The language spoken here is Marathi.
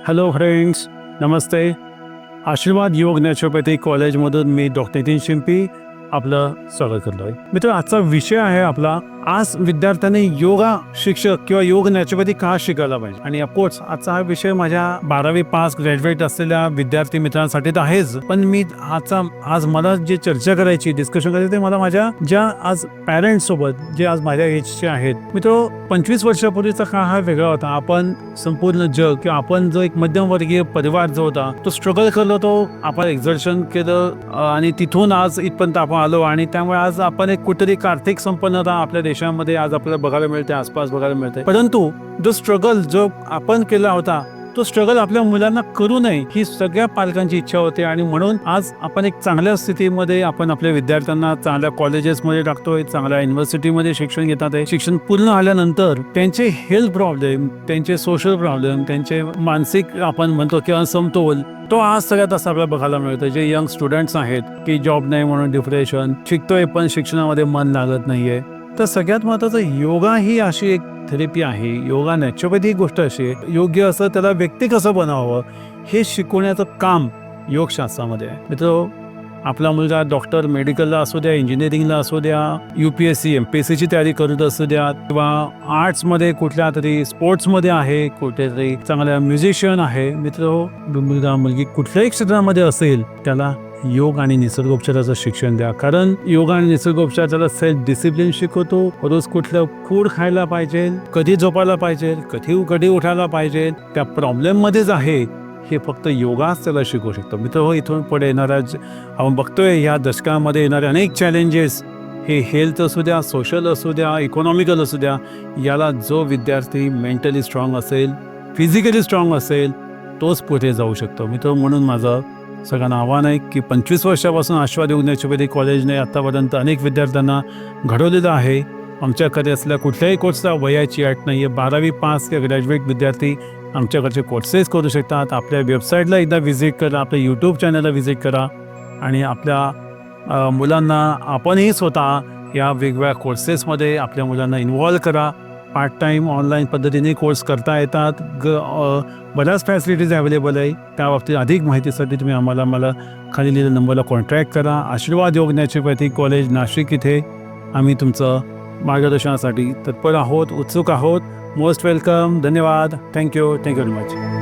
हॅलो फ्रेंड्स, नमस्ते. आशीर्वाद योग नॅचरोपॅथी कॉलेजमधून मी डॉक्टर नितीन शिंपी आपलं स्वागत करतो आहे. मित्र, आजचा विषय आहे आपला, आज विद्यार्थ्यांनी योगा शिक्षक किंवा योग नॅचरोपॅथी का शिकायला पाहिजे. आणि ऑफकोर्स आजचा हा विषय माझ्या 12वी पास ग्रॅज्युएट असलेल्या विद्यार्थी मित्रांसाठी तर आहेच, पण मी आज मला जे चर्चा करायची, डिस्कशन करायची ते मला माझ्या ज्या आज पॅरेंट्स सोबत जे आज माझ्या एजचे आहेत. मित्र, 25 वर्षापूर्वीचा काळ हा वेगळा होता. आपण संपूर्ण जग किंवा आपण जो एक मध्यमवर्गीय परिवार जो होता तो स्ट्रगल करलो, तो आपण एक्झर्शन केलं आणि तिथून आज इथपर्यंत आपण आलो. आणि त्यामुळे आज आपण एक कुठेतरी आर्थिक संपन्नता आपल्या देशामध्ये आज आपल्याला बघायला मिळते, आसपास बघायला मिळते. परंतु जो स्ट्रगल जो आपण केला होता तो स्ट्रगल आपल्या मुलांना करू नये ही सगळ्या पालकांची इच्छा होती. आणि म्हणून आज आपण एक चांगल्या स्थितीमध्ये आपण आपल्या विद्यार्थ्यांना चांगल्या कॉलेजेसमध्ये टाकतोय, चांगल्या युनिव्हर्सिटीमध्ये शिक्षण घेतात आहे. शिक्षण पूर्ण आल्यानंतर त्यांचे हेल्थ प्रॉब्लेम, त्यांचे सोशल प्रॉब्लेम, त्यांचे मानसिक आपण म्हणतो की असमतोल, तो आज सगळ्यात असं आपल्याला बघायला मिळतं. जे यंग स्टुडंट्स आहेत की जॉब नाही म्हणून डिप्रेशन, शिकतोय पण शिक्षणामध्ये मन लागत नाहीये. तर सगळ्यात महत्त्वाचं, योगा ही अशी एक थेरपी आहे, योगा नॅचरोपॅथी ही गोष्ट अशी आहे, योग्य असं त्याला व्यक्ती कसं बनावं हे शिकवण्याचं काम योगशास्त्रामध्ये आहे. मित्र, आपला मुलगा डॉक्टर मेडिकलला असू द्या, इंजिनिअरिंगला असू द्या, UPSC MPSCची तयारी करत असू द्या, किंवा आर्ट्समध्ये कुठल्या तरी स्पोर्ट्समध्ये आहे, कुठेतरी चांगला म्युझिशियन आहे. मित्र, मुलगा मुलगी कुठल्याही क्षेत्रामध्ये असेल त्याला योग आणि निसर्गोपचाराचं शिक्षण द्या. कारण योग आणि निसर्गोपचार त्याला सेल्फ डिसिप्लिन शिकवतो. रोज कुठलं फूड खायला पाहिजे, कधी झोपायला पाहिजे, कधी उठायला पाहिजे, त्या प्रॉब्लेममध्येच आहे हे फक्त योगाच त्याला शिकवू शकतो. मित्र, इथून पुढे येणाऱ्या आपण बघतोय ह्या दशकामध्ये येणारे अनेक चॅलेंजेस, हे हेल्थ असू द्या, सोशल असू द्या, इकॉनॉमिकल असू द्या, याला जो विद्यार्थी मेंटली स्ट्रॉंग असेल, फिजिकली स्ट्रॉंग असेल, तोच पुढे जाऊ शकतो. मित्र, म्हणून माझं सगळ्यांना आव्हान आहे की 25 वर्षापासून आशीर्वाद योग नॅचरोपॅथी कॉलेजने आतापर्यंत अनेक विद्यार्थ्यांना घडवलेलं आहे. आमच्याकडे असलेल्या कुठल्याही कोर्सचा वयाची अट नाही आहे. 12वी पास किंवा ग्रॅज्युएट विद्यार्थी आमच्याकडचे कोर्सेस करू शकतात. आपल्या वेबसाईटला एकदा व्हिजिट करा, आपल्या यूट्यूब चॅनलला व्हिजिट करा आणि आपल्या मुलांना आपणही स्वतः या वेगवेगळ्या कोर्सेसमध्ये आपल्या मुलांना इन्व्हॉल्व करा. पार्ट टाईम ऑनलाईन पद्धतीने कोर्स करता येतात. बऱ्याच फॅसिलिटीज अवेलेबल आहे. त्या बाबतीत अधिक माहितीसाठी तुम्ही मला खाली लिहिलेल्या नंबरला कॉन्टॅक्ट करा. आशीर्वाद योग नॅचरोपॅथी कॉलेज नाशिक इथे आम्ही तुमचं मार्गदर्शनासाठी तत्पर आहोत, उत्सुक आहोत. Most welcome. धन्यवाद. Thank you very much.